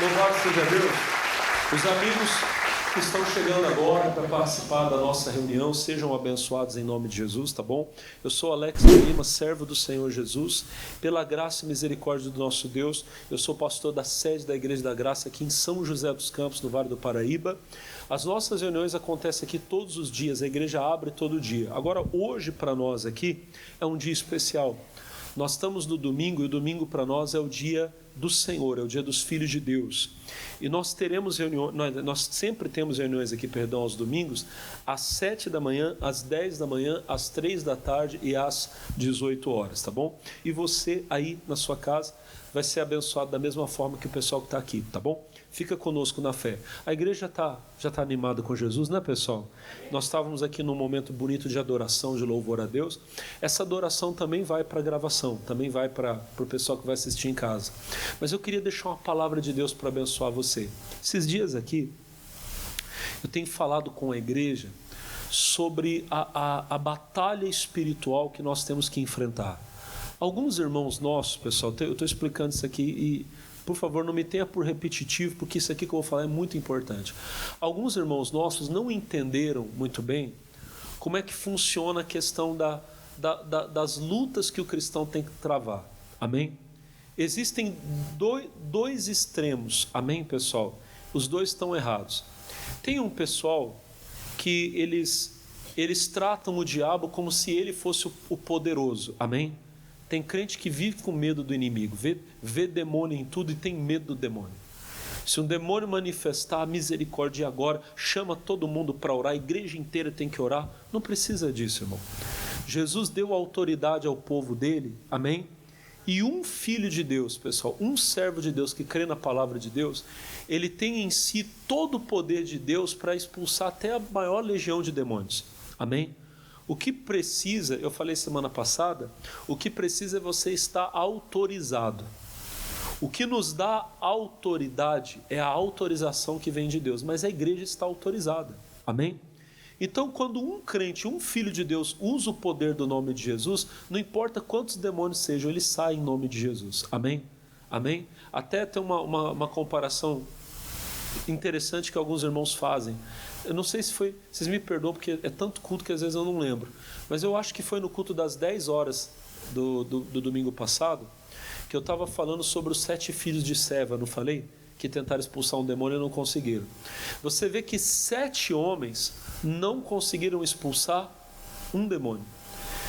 Louvado seja Deus. Os amigos que estão chegando agora para participar da nossa reunião, sejam abençoados em nome de Jesus, tá bom? Eu sou Alex Lima, servo do Senhor Jesus. Pela graça e misericórdia do nosso Deus, eu sou pastor da sede da Igreja da Graça aqui em São José dos Campos, no Vale do Paraíba. As nossas reuniões acontecem aqui todos os dias, a igreja abre todo dia. Agora, hoje para nós aqui é um dia especial. Nós estamos no domingo, e o domingo para nós é o dia do Senhor, é o dia dos filhos de Deus. E nós teremos reuniões, nós sempre temos reuniões aqui, aos domingos, às 7 da manhã, às 10 da manhã, às 3 da tarde e às 18 horas, tá bom? E você aí na sua casa vai ser abençoado da mesma forma que o pessoal que está aqui, tá bom? Fica conosco na fé. A igreja já está animada com Jesus, né, pessoal? Nós estávamos aqui num momento bonito de adoração, de louvor a Deus. Essa adoração também vai para a gravação, também vai para o pessoal que vai assistir em casa. Mas eu queria deixar uma palavra de Deus para abençoar você. Esses dias aqui, eu tenho falado com a igreja sobre a batalha espiritual que nós temos que enfrentar. Alguns irmãos nossos, pessoal, eu estou explicando isso aqui e, por favor, não me tenha por repetitivo, porque isso aqui que eu vou falar é muito importante. Alguns irmãos nossos não entenderam muito bem como é que funciona a questão das lutas que o cristão tem que travar. Amém? Existem dois extremos. Amém, pessoal? Os dois estão errados. Tem um pessoal que eles tratam o diabo como se ele fosse o poderoso. Amém? Tem crente que vive com medo do inimigo, vê demônio em tudo e tem medo do demônio. Se um demônio manifestar a misericórdia agora, chama todo mundo para orar, a igreja inteira tem que orar. Não precisa disso, irmão. Jesus deu autoridade ao povo dele, amém? E um filho de Deus, pessoal, um servo de Deus que crê na palavra de Deus, ele tem em si todo o poder de Deus para expulsar até a maior legião de demônios, amém? O que precisa, eu falei semana passada, o que precisa é você estar autorizado. O que nos dá autoridade é a autorização que vem de Deus, mas a igreja está autorizada, amém? Então, quando um crente, um filho de Deus, usa o poder do nome de Jesus, não importa quantos demônios sejam, ele sai em nome de Jesus, amém? Amém? Até tem uma comparação interessante que alguns irmãos fazem. Eu não sei se foi, vocês me perdoam porque é tanto culto que às vezes eu não lembro, mas eu acho que foi no culto das 10 horas do domingo passado que eu estava falando sobre os 7 filhos de Seva, não falei? Que tentaram expulsar um demônio e não conseguiram. Você vê que 7 homens não conseguiram expulsar um demônio.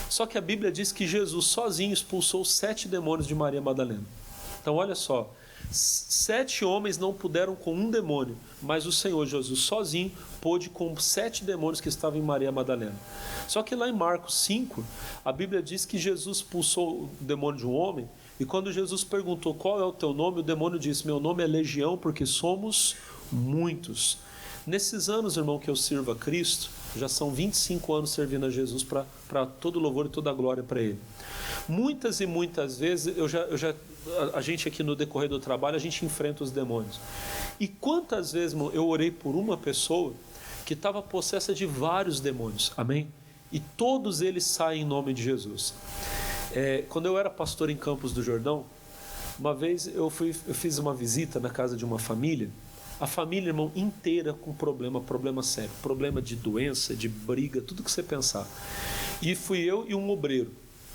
Só que a Bíblia diz que Jesus sozinho expulsou 7 demônios de Maria Madalena. Então olha só, 7 homens não puderam com um demônio, mas o Senhor Jesus sozinho pôde com 7 demônios que estavam em Maria Madalena. Só que lá em Marcos 5, a Bíblia diz que Jesus expulsou o demônio de um homem, e quando Jesus perguntou qual é o teu nome, o demônio disse: meu nome é Legião, porque somos muitos. Nesses anos, irmão, que eu sirvo a Cristo, já são 25 anos servindo a Jesus para todo louvor e toda glória para Ele. Muitas e muitas vezes, a gente aqui no decorrer do trabalho, a gente enfrenta os demônios. E quantas vezes, irmão, eu orei por uma pessoa que estava possessa de vários demônios, amém? E todos eles saem em nome de Jesus. Quando eu era pastor em Campos do Jordão, uma vez eu fiz uma visita na casa de uma família, a família, irmão, inteira com problema sério, problema de doença, de briga, tudo que você pensar. E fui eu e um obreiro.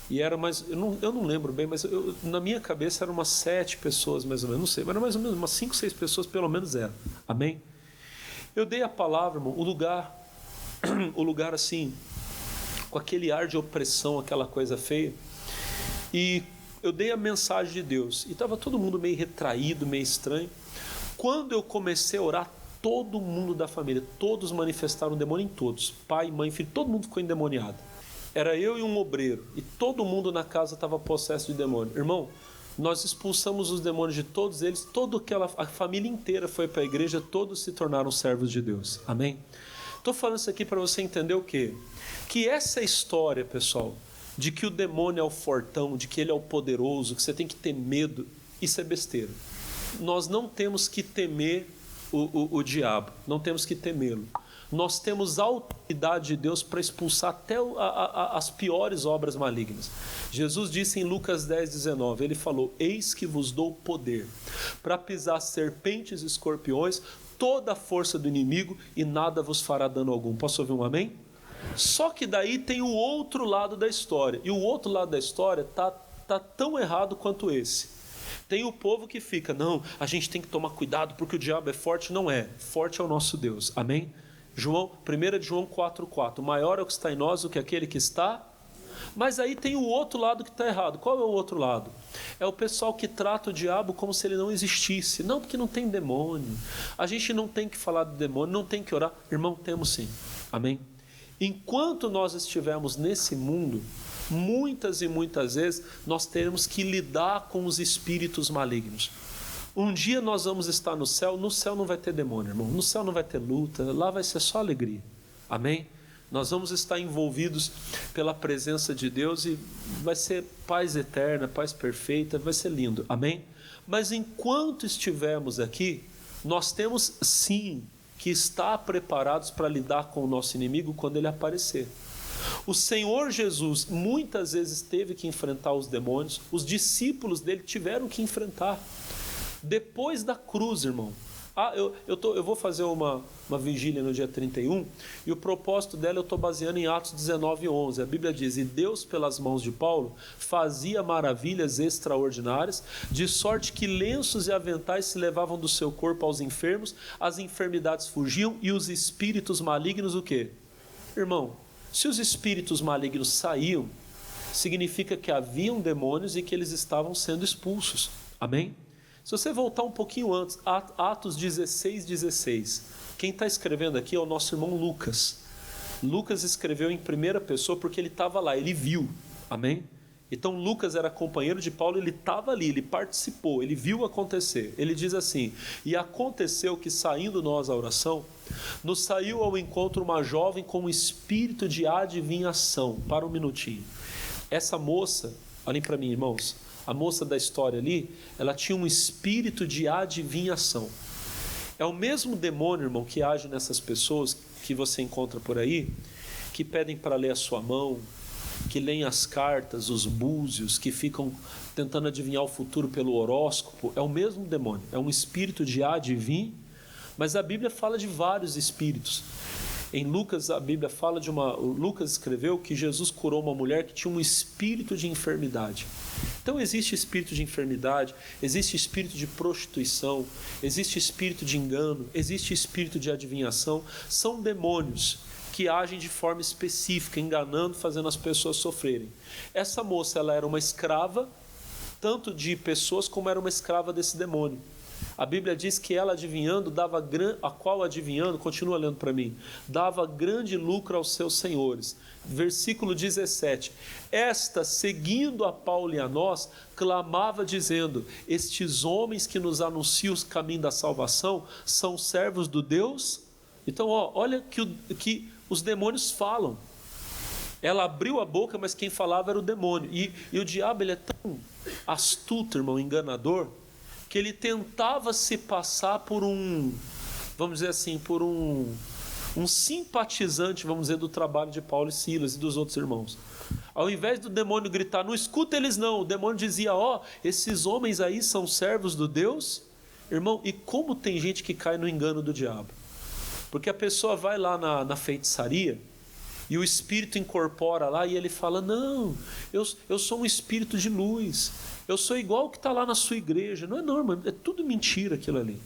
E era mais, eu não lembro bem, mas na minha cabeça eram umas 7 pessoas mais ou menos, não sei, mas era mais ou menos umas 5, 6 pessoas pelo menos era, amém? Eu dei a palavra, irmão, o lugar assim, com aquele ar de opressão, aquela coisa feia, e eu dei a mensagem de Deus, e estava todo mundo meio retraído, meio estranho. Quando eu comecei a orar, todo mundo da família, todos manifestaram o demônio em todos, pai, mãe, filho, todo mundo ficou endemoniado. Era eu e um obreiro, e todo mundo na casa estava possesso de demônio. Irmão, nós expulsamos os demônios de todos eles, a família inteira foi para a igreja, todos se tornaram servos de Deus, amém? Estou falando isso aqui para você entender o quê? Que essa história, pessoal, de que o demônio é o fortão, de que ele é o poderoso, que você tem que ter medo, isso é besteira. Nós não temos que temer o diabo, não temos que temê-lo. nós temos a autoridade de Deus para expulsar até as piores obras malignas. Jesus disse em Lucas 10:19, ele falou: eis que vos dou poder para pisar serpentes e escorpiões, toda a força do inimigo, e nada vos fará dano algum. Posso ouvir um amém? Só que daí tem o outro lado da história, e o outro lado da história tá tão errado quanto esse. Tem o povo que fica, não, a gente tem que tomar cuidado porque o diabo é forte. Não é, forte é o nosso Deus, amém? 1 de João 4,4, maior é o que está em nós do que aquele que está. Mas aí tem o outro lado que está errado. Qual é o outro lado? É o pessoal que trata o diabo como se ele não existisse. Não, porque não tem demônio, a gente não tem que falar do demônio, não tem que orar. Irmão, temos sim, amém? Enquanto nós estivermos nesse mundo, muitas e muitas vezes nós teremos que lidar com os espíritos malignos. Um dia nós vamos estar no céu não vai ter demônio, irmão, no céu não vai ter luta, lá vai ser só alegria, amém? Nós vamos estar envolvidos pela presença de Deus e vai ser paz eterna, paz perfeita, vai ser lindo, amém? Mas enquanto estivermos aqui, nós temos sim que estar preparados para lidar com o nosso inimigo quando ele aparecer. O Senhor Jesus muitas vezes teve que enfrentar os demônios, os discípulos dele tiveram que enfrentar. Depois da cruz, irmão, eu vou fazer uma vigília no dia 31, e o propósito dela eu estou baseando em Atos 19:11. A Bíblia diz: e Deus pelas mãos de Paulo fazia maravilhas extraordinárias, de sorte que lenços e aventais se levavam do seu corpo aos enfermos, as enfermidades fugiam e os espíritos malignos o quê? Irmão, se os espíritos malignos saíam, significa que haviam demônios e que eles estavam sendo expulsos, amém? Se você voltar um pouquinho antes, Atos 16:16, quem está escrevendo aqui é o nosso irmão Lucas. Lucas escreveu em primeira pessoa porque ele estava lá, ele viu, amém? Então Lucas era companheiro de Paulo, ele estava ali, ele participou, ele viu acontecer. Ele diz assim: e aconteceu que, saindo nós à oração, nos saiu ao encontro uma jovem com um espírito de adivinhação. Para um minutinho. Essa moça, olhem para mim, irmãos, a moça da história ali, ela tinha um espírito de adivinhação. É o mesmo demônio, irmão, que age nessas pessoas que você encontra por aí, que pedem para ler a sua mão, que leem as cartas, os búzios, que ficam tentando adivinhar o futuro pelo horóscopo. É o mesmo demônio, é um espírito de adivinho, mas a Bíblia fala de vários espíritos. Em Lucas, a Bíblia fala Lucas escreveu que Jesus curou uma mulher que tinha um espírito de enfermidade. Então existe espírito de enfermidade, existe espírito de prostituição, existe espírito de engano, existe espírito de adivinhação. São demônios que agem de forma específica, enganando, fazendo as pessoas sofrerem. Essa moça, ela era uma escrava, tanto de pessoas como era uma escrava desse demônio. A Bíblia diz que ela adivinhando, continua lendo para mim, dava grande lucro aos seus senhores. Versículo 17, esta, seguindo a Paulo e a nós, clamava dizendo: estes homens que nos anunciam o caminho da salvação são servos do Deus. Então olha que os demônios falam. Ela abriu a boca, mas quem falava era o demônio. E o diabo, ele é tão astuto, irmão, enganador, que ele tentava se passar por vamos dizer assim, por um simpatizante, vamos dizer, do trabalho de Paulo e Silas e dos outros irmãos. Ao invés do demônio gritar: não escuta eles não, o demônio dizia: esses homens aí são servos do Deus. Irmão, e como tem gente que cai no engano do diabo? Porque a pessoa vai lá na feitiçaria e o espírito incorpora lá e ele fala: não, eu sou um espírito de luz, eu sou igual o que está lá na sua igreja. Não é normal, é tudo mentira aquilo ali.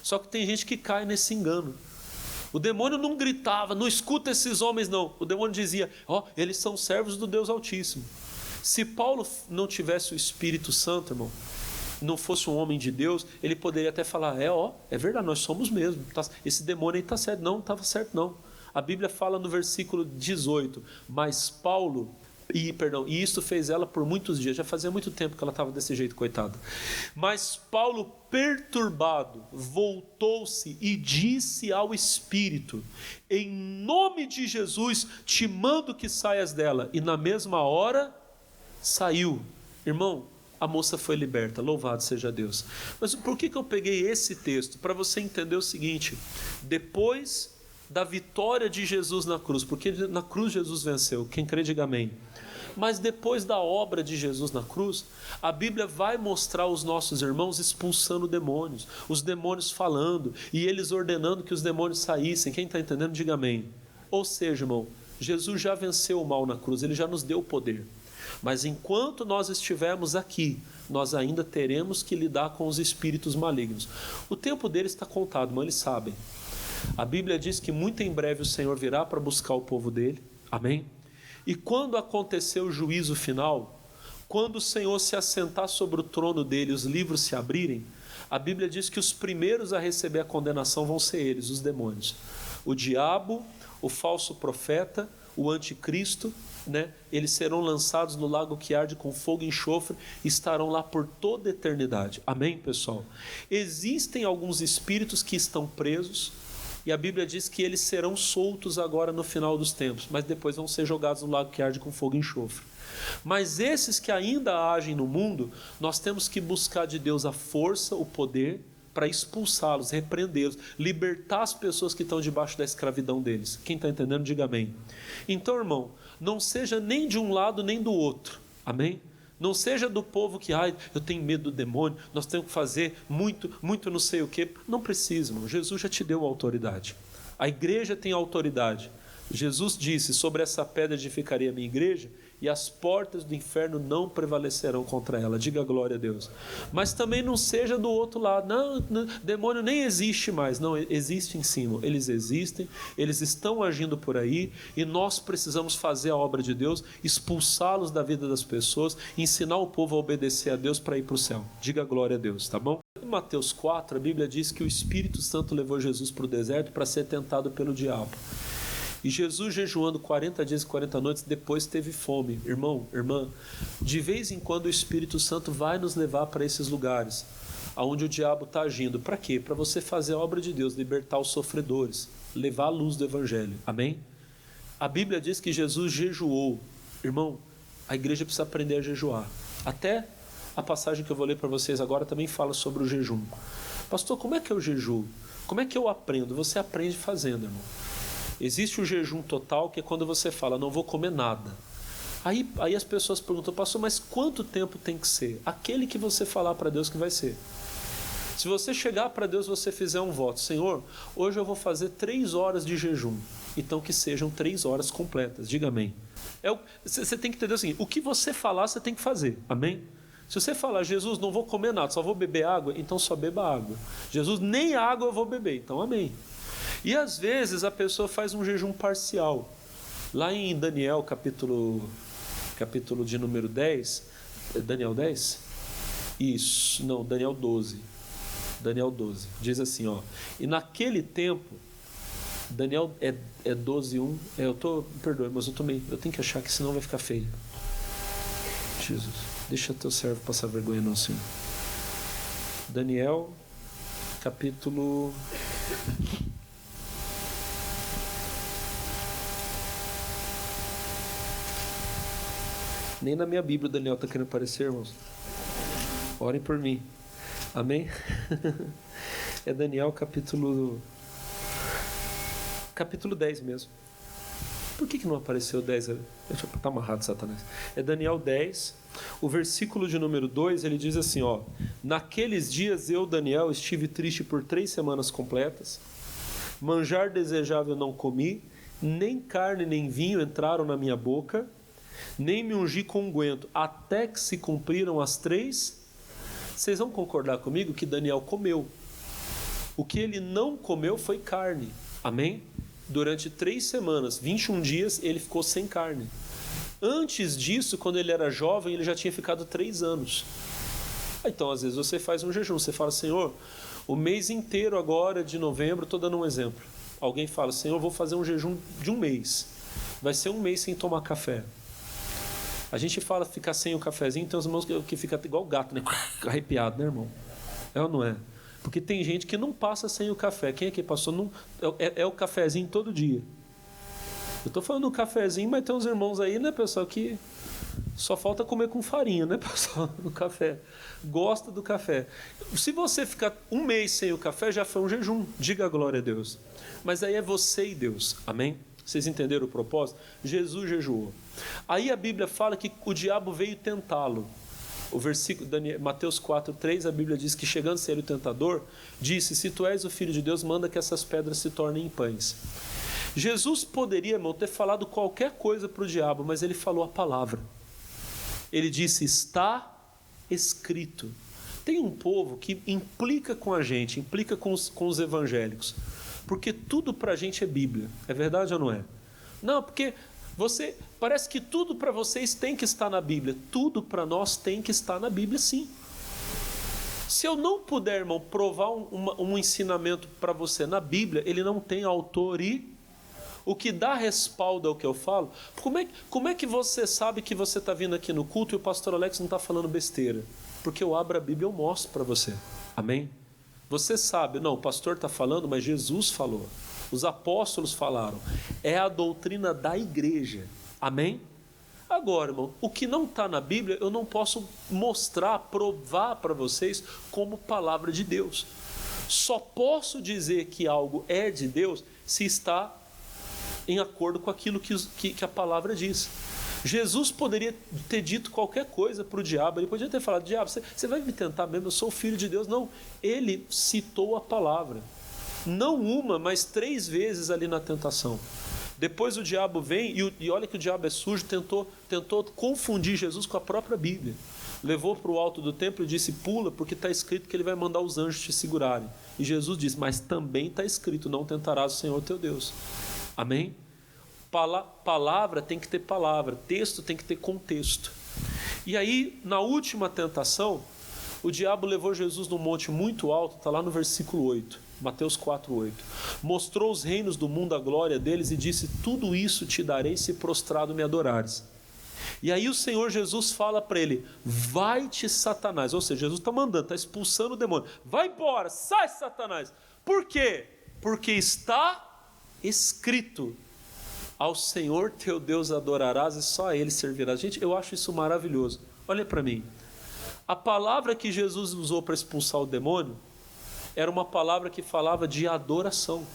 Só que tem gente que cai nesse engano. O demônio não gritava: não escuta esses homens não. O demônio dizia: eles são servos do Deus Altíssimo. Se Paulo não tivesse o Espírito Santo, irmão, não fosse um homem de Deus, ele poderia até falar: é verdade, nós somos mesmo, esse demônio aí está certo. Não estava certo não. A Bíblia fala no versículo 18, mas Paulo, e isso fez ela por muitos dias, já fazia muito tempo que ela estava desse jeito, coitada. Mas Paulo, perturbado, voltou-se e disse ao espírito: em nome de Jesus te mando que saias dela. E na mesma hora saiu. Irmão, a moça foi liberta, louvado seja Deus. Mas por que eu peguei esse texto? Para você entender o seguinte: depois da vitória de Jesus na cruz, porque na cruz Jesus venceu. Quem crê, diga amém. Mas depois da obra de Jesus na cruz, a Bíblia vai mostrar os nossos irmãos expulsando demônios, os demônios falando e eles ordenando que os demônios saíssem. Quem está entendendo, diga amém. Ou seja, irmão, Jesus já venceu o mal na cruz, ele já nos deu o poder. Mas enquanto nós estivermos aqui, nós ainda teremos que lidar com os espíritos malignos. O tempo deles está contado, mas eles sabem. A Bíblia diz que muito em breve o Senhor virá para buscar o povo dele. Amém? E quando acontecer o juízo final, quando o Senhor se assentar sobre o trono dele e os livros se abrirem, a Bíblia diz que os primeiros a receber a condenação vão ser eles, os demônios. O diabo, o falso profeta, o anticristo, eles serão lançados no lago que arde com fogo e enxofre e estarão lá por toda a eternidade. Amém, pessoal? Existem alguns espíritos que estão presos, e a Bíblia diz que eles serão soltos agora no final dos tempos, mas depois vão ser jogados no lago que arde com fogo e enxofre. Mas esses que ainda agem no mundo, nós temos que buscar de Deus a força, o poder, para expulsá-los, repreendê-los, libertar as pessoas que estão debaixo da escravidão deles. Quem está entendendo, diga amém. Então, irmão, não seja nem de um lado nem do outro. Amém? Não seja do povo que, eu tenho medo do demônio, nós temos que fazer muito não sei o quê. Não precisa, irmão. Jesus já te deu autoridade. A igreja tem autoridade. Jesus disse, sobre essa pedra edificarei a minha igreja, e as portas do inferno não prevalecerão contra ela. Diga glória a Deus. Mas também não seja do outro lado. Não, demônio nem existe mais. Não, existe em cima. Eles existem, eles estão agindo por aí, e nós precisamos fazer a obra de Deus, expulsá-los da vida das pessoas, ensinar o povo a obedecer a Deus para ir para o céu. Diga glória a Deus, tá bom? Em Mateus 4, a Bíblia diz que o Espírito Santo levou Jesus para o deserto para ser tentado pelo diabo. E Jesus, jejuando 40 dias e 40 noites, depois teve fome. Irmão, irmã, de vez em quando o Espírito Santo vai nos levar para esses lugares onde o diabo está agindo. Para quê? Para você fazer a obra de Deus, libertar os sofredores, levar a luz do Evangelho. Amém? A Bíblia diz que Jesus jejuou. Irmão, a igreja precisa aprender a jejuar. Até a passagem que eu vou ler para vocês agora também fala sobre o jejum. Pastor, como é que eu jejuo? Como é que eu aprendo? Você aprende fazendo, irmão. Existe o jejum total, que é quando você fala, não vou comer nada. Aí as pessoas perguntam, pastor, mas quanto tempo tem que ser? Aquele que você falar para Deus que vai ser. Se você chegar para Deus, você fizer um voto, Senhor, hoje eu vou fazer 3 horas de jejum. Então que sejam 3 horas completas, diga amém. Você tem que entender assim, o que você falar, você tem que fazer, amém? Se você falar, Jesus, não vou comer nada, só vou beber água, então só beba água. Jesus, nem água eu vou beber, então amém. E às vezes a pessoa faz um jejum parcial. Lá em Daniel, capítulo de número 10, Daniel 10? Isso, não, Daniel 12. Daniel 12, diz assim, e naquele tempo, Daniel é 12, 1, perdoe, mas eu tenho que achar que senão vai ficar feio. Jesus, deixa teu servo passar vergonha não, Senhor. Daniel, capítulo... Nem na minha Bíblia o Daniel está querendo aparecer, irmãos. Orem por mim. Amém? É Daniel capítulo 10 mesmo. Por que não apareceu 10? Deixa eu estar amarrado, Satanás. É Daniel 10, o versículo de número 2, ele diz assim, naqueles dias eu, Daniel, estive triste por 3 semanas completas. Manjar desejável não comi, nem carne nem vinho entraram na minha boca, nem me ungi com unguento, até que se cumpriram as 3. Vocês vão concordar comigo que Daniel comeu. O que ele não comeu foi carne. Amém? Durante 3 semanas, 21 dias, ele ficou sem carne. Antes disso, quando ele era jovem, ele já tinha ficado 3 anos. Então, às vezes, você faz um jejum. Você fala, Senhor, o mês inteiro agora de novembro, estou dando um exemplo. Alguém fala, Senhor, vou fazer um jejum de 1 mês. Vai ser 1 mês sem tomar café. A gente fala ficar sem o cafezinho, tem uns irmãos que ficam igual gato, né? Arrepiado, né, irmão? É ou não é? Porque tem gente que não passa sem o café. Quem é que passou? Não, é o cafezinho todo dia. Eu estou falando do cafezinho, mas tem uns irmãos aí, né, pessoal, que Só falta comer com farinha, né, pessoal? No café. Gosta do café. Se você ficar um mês sem o café, já foi um jejum. Diga a glória a Deus. Mas aí é você e Deus. Amém? Vocês entenderam o propósito? Jesus jejuou. Aí a Bíblia fala que o diabo veio tentá-lo. O versículo, Mateus 4:3, a Bíblia diz que chegando-se ele o tentador, disse: se tu és o Filho de Deus, manda que essas pedras se tornem em pães. Jesus poderia, irmão, ter falado qualquer coisa para o diabo, mas ele falou a palavra. Ele disse: está escrito. Tem um povo que implica com a gente, implica com os evangélicos, porque tudo para a gente é Bíblia. É verdade ou não é? Não, porque parece que tudo para vocês tem que estar na Bíblia. Tudo para nós tem que estar na Bíblia, sim. Se eu não puder, irmão, provar um ensinamento para você na Bíblia, ele não tem autor e o que dá respaldo ao que eu falo. Como é que você sabe que você está vindo aqui no culto e o pastor Alex não está falando besteira? Porque eu abro a Bíblia e eu mostro para você. Amém? Você sabe, não, o pastor está falando, mas Jesus falou. Os apóstolos falaram. É a doutrina da igreja. Amém? Agora, irmão, o que não está na Bíblia, eu não posso mostrar, provar para vocês como palavra de Deus. Só posso dizer que algo é de Deus se está em acordo com aquilo que a palavra diz. Jesus poderia ter dito qualquer coisa para o diabo. Ele podia ter falado: diabo, você vai me tentar mesmo? Eu sou o filho de Deus. Não, ele citou a palavra. Não uma, mas 3 vezes ali na tentação. Depois o diabo vem, e olha que o diabo é sujo, tentou confundir Jesus com a própria Bíblia. Levou para o alto do templo e disse: pula, porque está escrito que ele vai mandar os anjos te segurarem. E Jesus disse: mas também está escrito: não tentarás o Senhor teu Deus. Amém? Palavra tem que ter palavra, texto tem que ter contexto. E aí, na última tentação, o diabo levou Jesus num monte muito alto, está lá no versículo 8, Mateus 4:8. Mostrou os reinos do mundo, a glória deles, e disse: tudo isso te darei se prostrado me adorares. E aí o Senhor Jesus fala para ele: vai-te, Satanás. Ou seja, Jesus está mandando, está expulsando o demônio. Vai embora, sai, Satanás. Por quê? Porque está escrito: ao Senhor teu Deus adorarás e só a Ele servirás. Gente, eu acho isso maravilhoso. Olha para mim. A palavra que Jesus usou para expulsar o demônio era uma palavra que falava de adoração.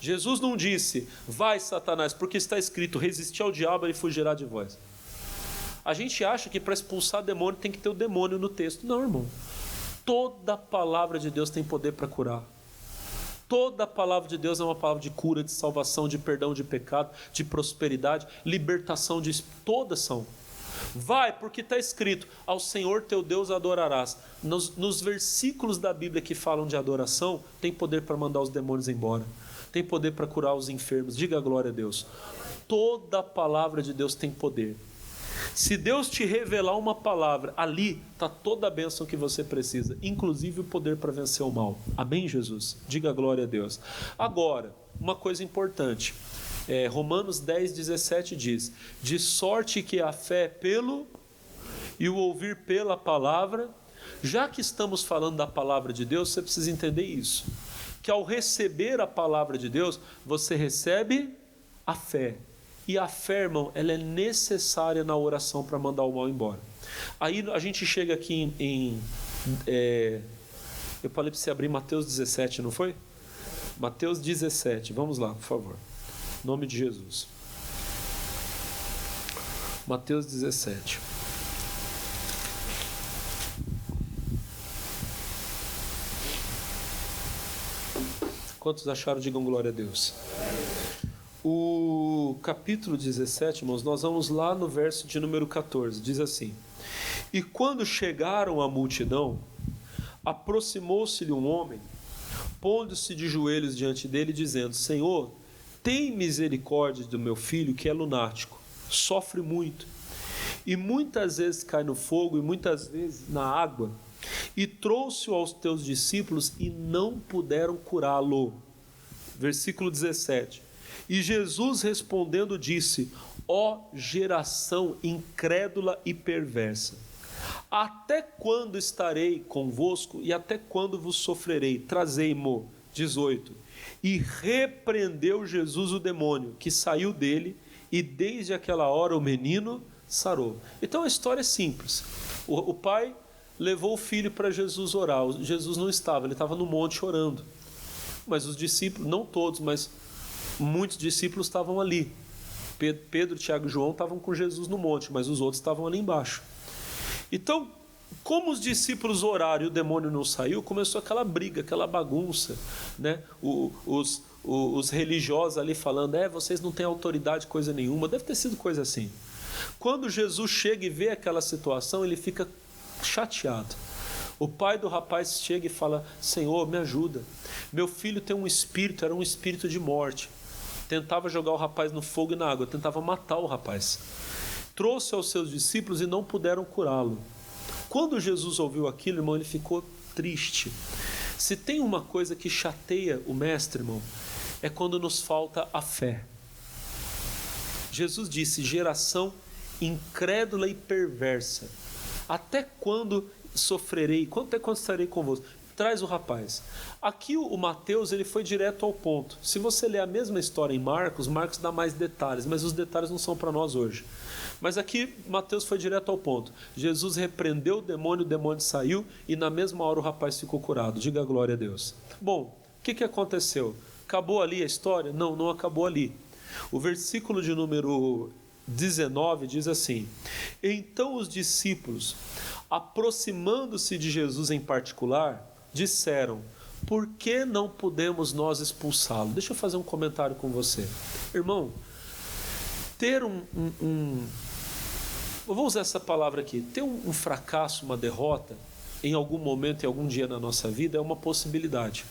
Jesus não disse: vai, Satanás, porque está escrito: resistir ao diabo, ele fugirá de vós. A gente acha que para expulsar demônio tem que ter o demônio no texto. Não, irmão. Toda palavra de Deus tem poder para curar. Toda a palavra de Deus é uma palavra de cura, de salvação, de perdão de pecado, de prosperidade, libertação de... Todas são. Vai, porque está escrito: ao Senhor teu Deus adorarás. Nos versículos da Bíblia que falam de adoração, tem poder para mandar os demônios embora. Tem poder para curar os enfermos. Diga a glória a Deus. Toda a palavra de Deus tem poder. Se Deus te revelar uma palavra, ali está toda a bênção que você precisa, inclusive o poder para vencer o mal. Amém, Jesus? Diga glória a Deus. Agora, uma coisa importante. Romanos 10:17 diz: de sorte que a fé é pelo e o ouvir pela palavra. Já que estamos falando da palavra de Deus, você precisa entender isso, que ao receber a palavra de Deus, você recebe a fé. E a fé, irmão, ela é necessária na oração para mandar o mal embora. Aí a gente chega aqui eu falei para você abrir Mateus 17, não foi? Mateus 17, vamos lá, por favor. Em nome de Jesus. Mateus 17. Quantos acharam? Digam glória a Deus. O capítulo 17, irmãos, nós vamos lá no verso de número 14, diz assim: e quando chegaram à multidão, aproximou-se-lhe um homem, pondo-se de joelhos diante dele, dizendo: Senhor, tem misericórdia do meu filho, que é lunático, sofre muito, e muitas vezes cai no fogo, e muitas vezes na água, e trouxe-o aos teus discípulos, e não puderam curá-lo. Versículo 17. E Jesus respondendo disse: ó geração incrédula e perversa, até quando estarei convosco e até quando vos sofrerei? Trazei-mo. 18. E repreendeu Jesus o demônio, que saiu dele, e desde aquela hora o menino sarou. Então a história é simples. O pai levou o filho para Jesus orar. Jesus não estava, ele estava no monte orando. Mas os discípulos, não todos, mas muitos discípulos estavam ali. Pedro, Tiago e João estavam com Jesus no monte, mas os outros estavam ali embaixo. Então, como os discípulos oraram e o demônio não saiu, começou aquela briga, aquela bagunça, né? Os religiosos ali falando, vocês não têm autoridade, coisa nenhuma. Deve ter sido coisa assim. Quando Jesus chega e vê aquela situação, ele fica chateado. O pai do rapaz chega e fala, Senhor, me ajuda. Meu filho tem um espírito, era um espírito de morte. Tentava jogar o rapaz no fogo e na água, tentava matar o rapaz. Trouxe aos seus discípulos e não puderam curá-lo. Quando Jesus ouviu aquilo, irmão, ele ficou triste. Se tem uma coisa que chateia o mestre, irmão, é quando nos falta a fé. Jesus disse, geração incrédula e perversa. Até quando sofrerei? Até quando estarei convosco? Traz o rapaz. Aqui o Mateus, ele foi direto ao ponto. Se você ler a mesma história em Marcos dá mais detalhes, mas os detalhes não são para nós hoje. Mas aqui Mateus foi direto ao ponto. Jesus repreendeu o demônio saiu e na mesma hora o rapaz ficou curado. Diga glória a Deus. Bom, o que aconteceu? Acabou ali a história? Não, não acabou ali. O versículo de número 19 diz assim: então os discípulos, aproximando-se de Jesus em particular, disseram, por que não podemos nós expulsá-lo? Deixa eu fazer um comentário com você. Irmão, ter eu vou usar essa palavra aqui, ter um fracasso, uma derrota, em algum momento, em algum dia na nossa vida, é uma possibilidade.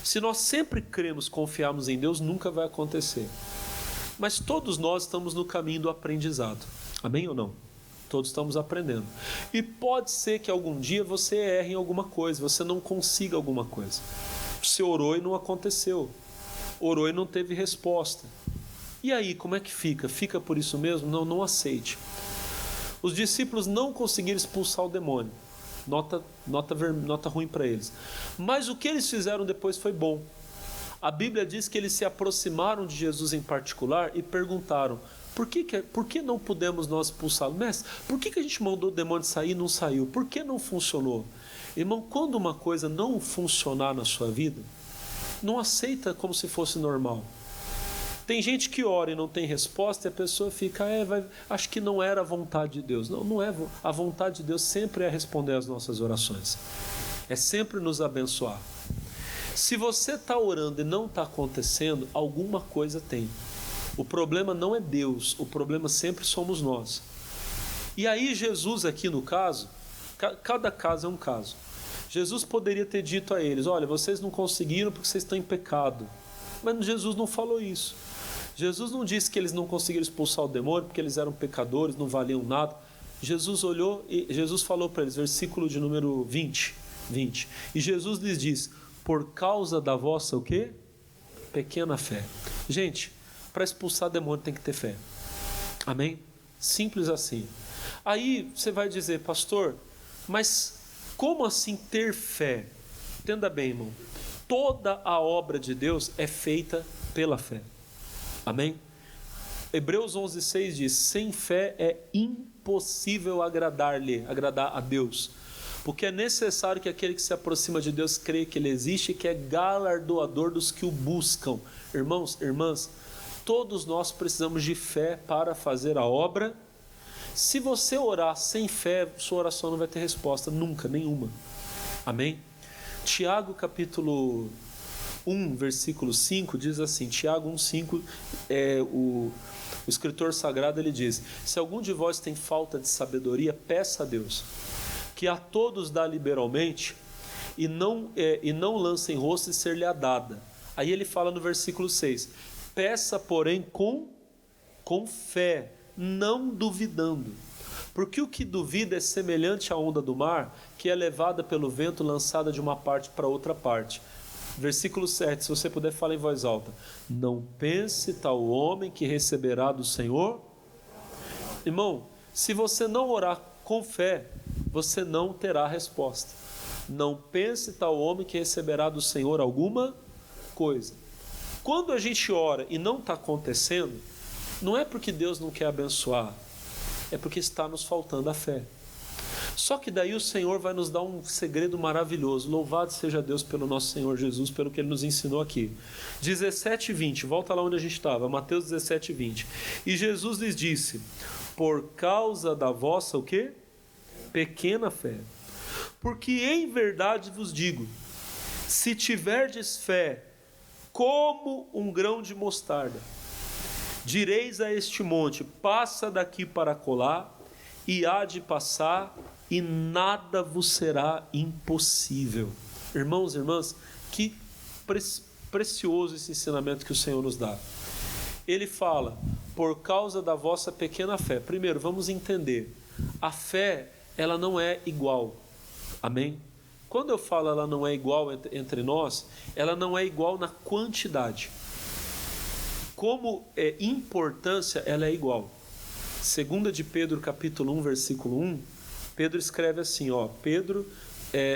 Se nós sempre cremos, confiarmos em Deus, nunca vai acontecer. Mas todos nós estamos no caminho do aprendizado. Amém ou não? Todos estamos aprendendo. E pode ser que algum dia você erre em alguma coisa, você não consiga alguma coisa. Você orou e não aconteceu. Orou e não teve resposta. E aí, como é que fica? Fica por isso mesmo? Não, não aceite. Os discípulos não conseguiram expulsar o demônio. Nota ruim para eles. Mas o que eles fizeram depois foi bom. A Bíblia diz que eles se aproximaram de Jesus em particular e perguntaram, por que não pudemos nós expulsá-lo? Mestre, por que a gente mandou o demônio sair e não saiu? Por que não funcionou? Irmão, quando uma coisa não funcionar na sua vida, não aceita como se fosse normal. Tem gente que ora e não tem resposta e a pessoa fica, acho que não era a vontade de Deus. Não, não é. A vontade de Deus sempre é responder às nossas orações. É sempre nos abençoar. Se você está orando e não está acontecendo, alguma coisa tem. O problema não é Deus, o problema sempre somos nós. E aí Jesus aqui no caso, cada caso é um caso. Jesus poderia ter dito a eles, olha, vocês não conseguiram porque vocês estão em pecado. Mas Jesus não falou isso. Jesus não disse que eles não conseguiram expulsar o demônio porque eles eram pecadores, não valiam nada. Jesus olhou e Jesus falou para eles, versículo de número 20. E Jesus lhes disse, por causa da vossa o quê? Pequena fé. Gente, para expulsar demônio tem que ter fé. Amém? Simples assim. Aí você vai dizer, pastor, mas como assim ter fé? Entenda bem, irmão. Toda a obra de Deus é feita pela fé. Amém? Hebreus 11:6 diz, sem fé é impossível agradar a Deus. Porque é necessário que aquele que se aproxima de Deus creia que Ele existe e que é galardoador dos que o buscam. Irmãos, irmãs, todos nós precisamos de fé para fazer a obra. Se você orar sem fé, sua oração não vai ter resposta, nunca, nenhuma. Amém? Tiago capítulo 1, versículo 5 diz assim, Tiago 1,5, o escritor sagrado ele diz, se algum de vós tem falta de sabedoria, peça a Deus, que a todos dá liberalmente, e não lança em rosto e ser-lhe-á dada. Aí ele fala no versículo 6, peça porém com fé, não duvidando, porque o que duvida é semelhante à onda do mar, que é levada pelo vento, lançada de uma parte para outra parte. Versículo 7, se você puder falar em voz alta, não pense tal homem que receberá do Senhor. Irmão, se você não orar com fé, você não terá resposta. Não pense tal homem que receberá do Senhor alguma coisa. Quando a gente ora e não está acontecendo, não é porque Deus não quer abençoar, É porque está nos faltando a fé. Só que daí o Senhor vai nos dar um segredo maravilhoso. Louvado seja Deus pelo nosso Senhor Jesus, pelo que Ele nos ensinou aqui. 17:20, volta lá onde a gente estava, Mateus 17:20. E Jesus lhes disse: por causa da vossa, o quê? Pequena fé. Porque em verdade vos digo, se tiverdes fé como um grão de mostarda, direis a este monte: passa daqui para acolá, e há de passar, e nada vos será impossível. Irmãos e irmãs, que precioso esse ensinamento que o Senhor nos dá. Ele fala, por causa da vossa pequena fé. Primeiro, vamos entender, a fé, ela não é igual. Amém? Quando eu falo ela não é igual entre nós, ela não é igual na quantidade. Como importância, ela é igual. 2 de Pedro, capítulo 1, versículo 1, Pedro escreve assim,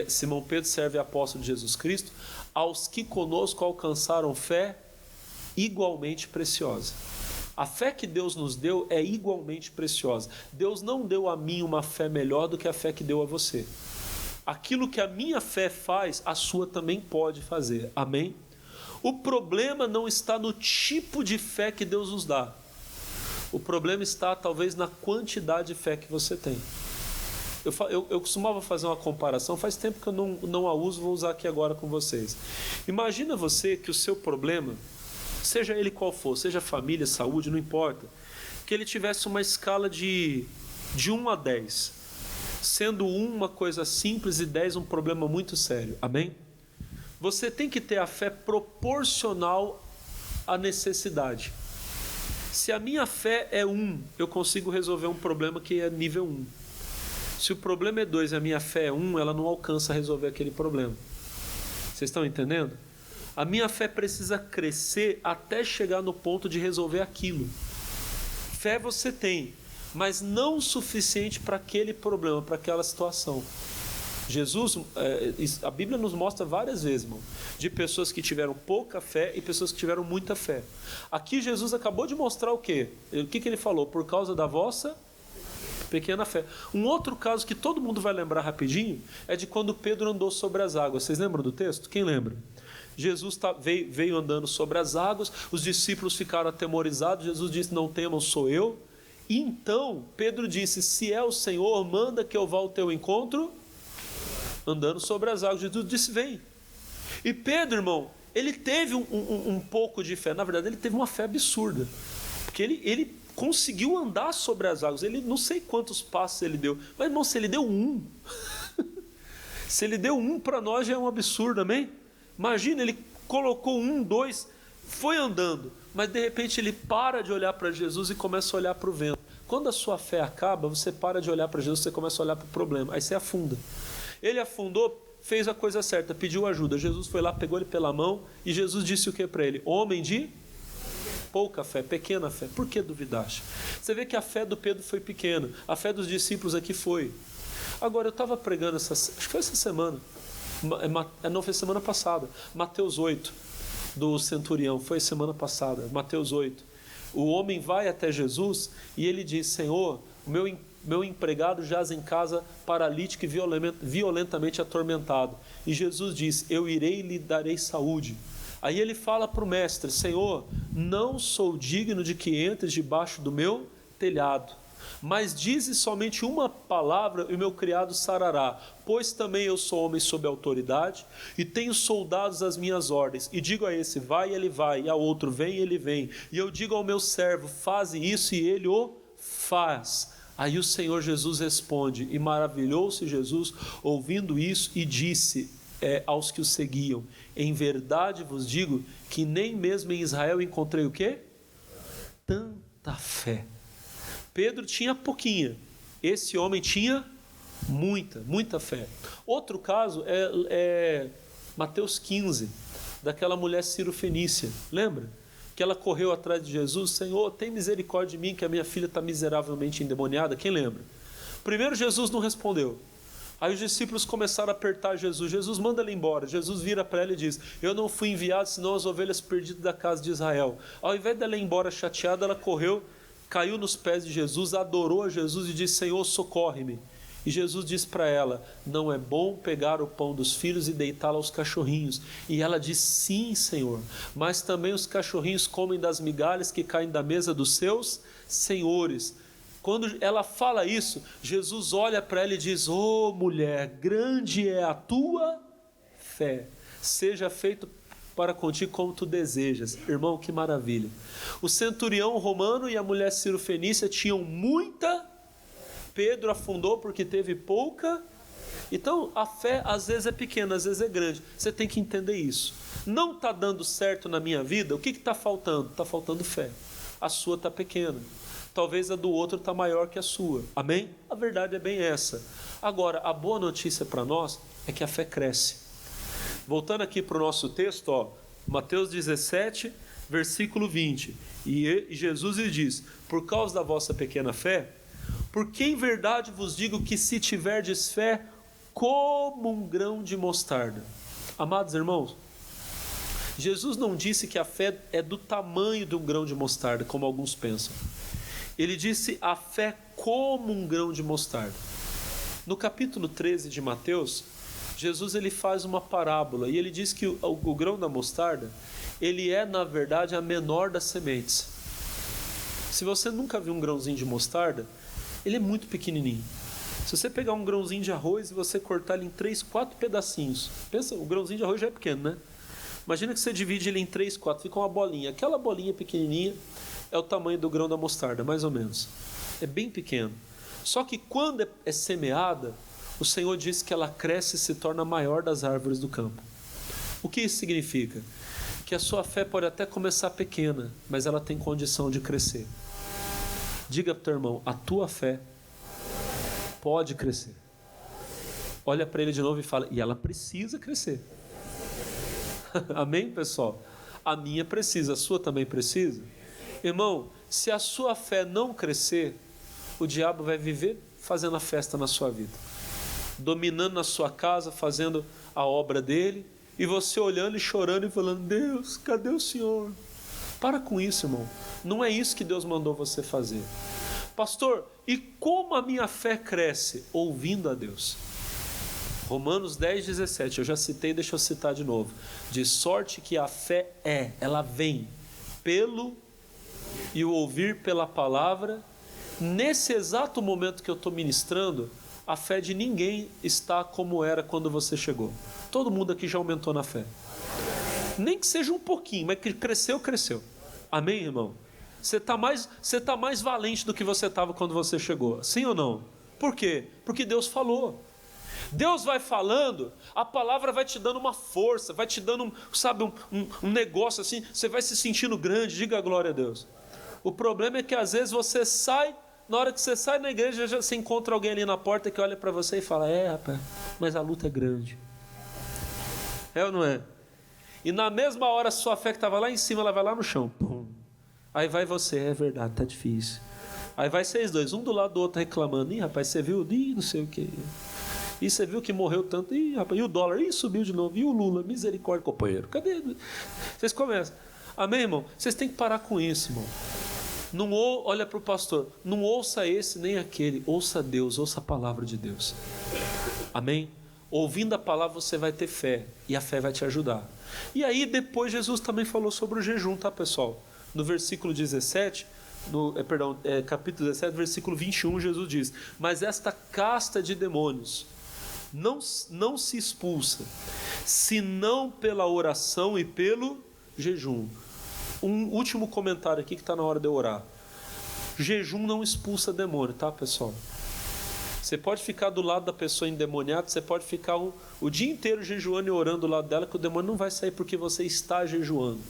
Simão Pedro serve apóstolo de Jesus Cristo, aos que conosco alcançaram fé igualmente preciosa. A fé que Deus nos deu é igualmente preciosa. Deus não deu a mim uma fé melhor do que a fé que deu a você. Aquilo que a minha fé faz, a sua também pode fazer. Amém? O problema não está no tipo de fé que Deus nos dá. O problema está talvez na quantidade de fé que você tem. Eu costumava fazer uma comparação, faz tempo que eu não a uso, vou usar aqui agora com vocês. Imagina você que o seu problema, seja ele qual for, seja família, saúde, não importa, que ele tivesse uma escala de 1 a 10, sendo 1 uma coisa simples e 10 um problema muito sério. Amém? Você tem que ter a fé proporcional à necessidade. Se a minha fé é 1, eu consigo resolver um problema que é nível 1. Se o problema é 2 e a minha fé é 1, ela não alcança a resolver aquele problema. Vocês estão entendendo? A minha fé precisa crescer até chegar no ponto de resolver aquilo. Fé você tem, mas não o suficiente para aquele problema, para aquela situação. A Bíblia nos mostra várias vezes, irmão, de pessoas que tiveram pouca fé e pessoas que tiveram muita fé. Aqui Jesus acabou de mostrar o quê? O que ele falou? Por causa da vossa pequena fé. Um outro caso que todo mundo vai lembrar rapidinho é de quando Pedro andou sobre as águas. Vocês lembram do texto? Quem lembra? Jesus veio andando sobre as águas, os discípulos ficaram atemorizados, Jesus disse: não temam, sou eu. E então Pedro disse: se é o Senhor, manda que eu vá ao teu encontro andando sobre as águas. Jesus disse: vem. E Pedro, irmão, ele teve um pouco de fé. Na verdade, ele teve uma fé absurda, porque ele conseguiu andar sobre as águas. Ele não sei quantos passos ele deu, mas, irmão, se ele deu 1 se ele deu 1, para nós já é um absurdo, amém? Imagina, ele colocou 1, 2, foi andando, mas de repente ele para de olhar para Jesus e começa a olhar para o vento. Quando a sua fé acaba, você para de olhar para Jesus, você começa a olhar para o problema, aí você afunda. Ele afundou, fez a coisa certa, pediu ajuda. Jesus foi lá, pegou ele pela mão e Jesus disse o que para ele? Homem de pouca fé, pequena fé, por que duvidaste? Você vê que a fé do Pedro foi pequena, a fé dos discípulos aqui foi. Agora, eu estava pregando, acho que foi essa semana, não, foi semana passada, Mateus 8, do centurião, foi semana passada, Mateus 8. O homem vai até Jesus e ele diz: Senhor, o meu empregado jaz em casa paralítico e violentamente atormentado. E Jesus diz: eu irei e lhe darei saúde. Aí ele fala para o mestre: Senhor, não sou digno de que entres debaixo do meu telhado, mas dize somente uma palavra e o meu criado sarará, pois também eu sou homem sob autoridade e tenho soldados às minhas ordens, e digo a esse: vai, ele vai, e a outro: vem, ele vem, e eu digo ao meu servo: faze isso, e ele o faz. Aí o Senhor Jesus responde, e maravilhou-se Jesus ouvindo isso, e disse aos que o seguiam: em verdade vos digo que nem mesmo em Israel encontrei o quê? Tanta fé. Pedro tinha pouquinha, esse homem tinha muita fé. Outro caso é Mateus 15, daquela mulher Ciro-fenícia, lembra? Que ela correu atrás de Jesus: Senhor, tem misericórdia de mim, que a minha filha está miseravelmente endemoniada. Quem lembra? Primeiro Jesus não respondeu. Aí os discípulos começaram a apertar Jesus: Jesus, manda ela embora. Jesus vira para ela e diz: eu não fui enviado senão as ovelhas perdidas da casa de Israel. Ao invés dela ir embora chateada, ela correu caiu nos pés de Jesus, adorou a Jesus e disse: Senhor, socorre-me. E Jesus disse para ela: não é bom pegar o pão dos filhos e deitá-lo aos cachorrinhos. E ela disse: sim, Senhor, mas também os cachorrinhos comem das migalhas que caem da mesa dos seus senhores. Quando ela fala isso, Jesus olha para ela e diz: oh mulher, grande é a tua fé, seja feito para contigo como tu desejas. Irmão, que maravilha. O centurião romano e a mulher cirofenícia tinham muita. Pedro afundou porque teve pouca. Então a fé às vezes é pequena, às vezes é grande. Você tem que entender isso. Não está dando certo na minha vida, o que está faltando? Está faltando fé. A sua está pequena, talvez a do outro está maior que a sua. Amém? A verdade é bem essa. Agora, a boa notícia para nós é que a fé cresce. Voltando aqui para o nosso texto, ó, Mateus 17, versículo 20. E Jesus lhe diz: por causa da vossa pequena fé, porque em verdade vos digo que se tiverdes fé como um grão de mostarda. Amados irmãos, Jesus não disse que a fé é do tamanho de um grão de mostarda, como alguns pensam. Ele disse a fé como um grão de mostarda. No capítulo 13 de Mateus, Jesus ele faz uma parábola e ele diz que o grão da mostarda, ele é na verdade a menor das sementes. Se você nunca viu um grãozinho de mostarda, ele é muito pequenininho. Se você pegar um grãozinho de arroz e você cortar ele em 3, 4 pedacinhos, pensa, o grãozinho de arroz já é pequeno, né? Imagina que você divide ele em 3, 4, fica uma bolinha. Aquela bolinha pequenininha é o tamanho do grão da mostarda, mais ou menos. É bem pequeno. Só que quando é semeada, o Senhor diz que ela cresce e se torna a maior das árvores do campo. O que isso significa? Que a sua fé pode até começar pequena, mas ela tem condição de crescer. Diga para o teu irmão: a tua fé pode crescer. Olha para ele de novo e fala: e ela precisa crescer. Amém, pessoal? A minha precisa, a sua também precisa. Irmão, se a sua fé não crescer, o diabo vai viver fazendo a festa na sua vida, dominando na sua casa, fazendo a obra dele, e você olhando e chorando e falando: Deus, cadê o Senhor? Para com isso, irmão. Não é isso que Deus mandou você fazer. Pastor, e como a minha fé cresce? Ouvindo a Deus. Romanos 10, 17, eu já citei, deixa eu citar de novo. De sorte que a fé ela vem pelo e o ouvir pela palavra. Nesse exato momento que eu estou ministrando, a fé de ninguém está como era quando você chegou. Todo mundo aqui já aumentou na fé. Nem que seja um pouquinho, mas que cresceu, cresceu. Amém, irmão? Você está mais valente do que você estava quando você chegou. Sim ou não? Por quê? Porque Deus falou. Deus vai falando, a palavra vai te dando uma força, vai te dando, um negócio assim, você vai se sentindo grande. Diga glória a Deus. O problema é que às vezes você sai, na hora que você sai na igreja, já se encontra alguém ali na porta que olha para você e fala: rapaz, mas a luta é grande. É ou não é? E na mesma hora, a sua fé que estava lá em cima, ela vai lá no chão. Pum. Aí vai você: é verdade, tá difícil. Aí vai vocês dois, um do lado do outro reclamando: ih, rapaz, você viu? Ih, não sei o que. E você viu que morreu tanto? Ih, rapaz, e o dólar? Ih, subiu de novo. E o Lula? Misericórdia, companheiro. Cadê? Vocês começam. Amém, irmão? Vocês têm que parar com isso, irmão. Não olha para o pastor. Não ouça esse nem aquele. Ouça Deus, ouça a palavra de Deus. Amém? Ouvindo a palavra você vai ter fé. E a fé vai te ajudar. E aí depois Jesus também falou sobre o jejum, tá, pessoal? No versículo 17... capítulo 17, versículo 21, Jesus diz: mas esta casta de demônios não se expulsa, senão pela oração e pelo jejum. Um último comentário aqui que está na hora de eu orar. Jejum não expulsa demônio, tá, pessoal? Você pode ficar do lado da pessoa endemoniada, você pode ficar o dia inteiro jejuando e orando do lado dela, que o demônio não vai sair porque você está jejuando.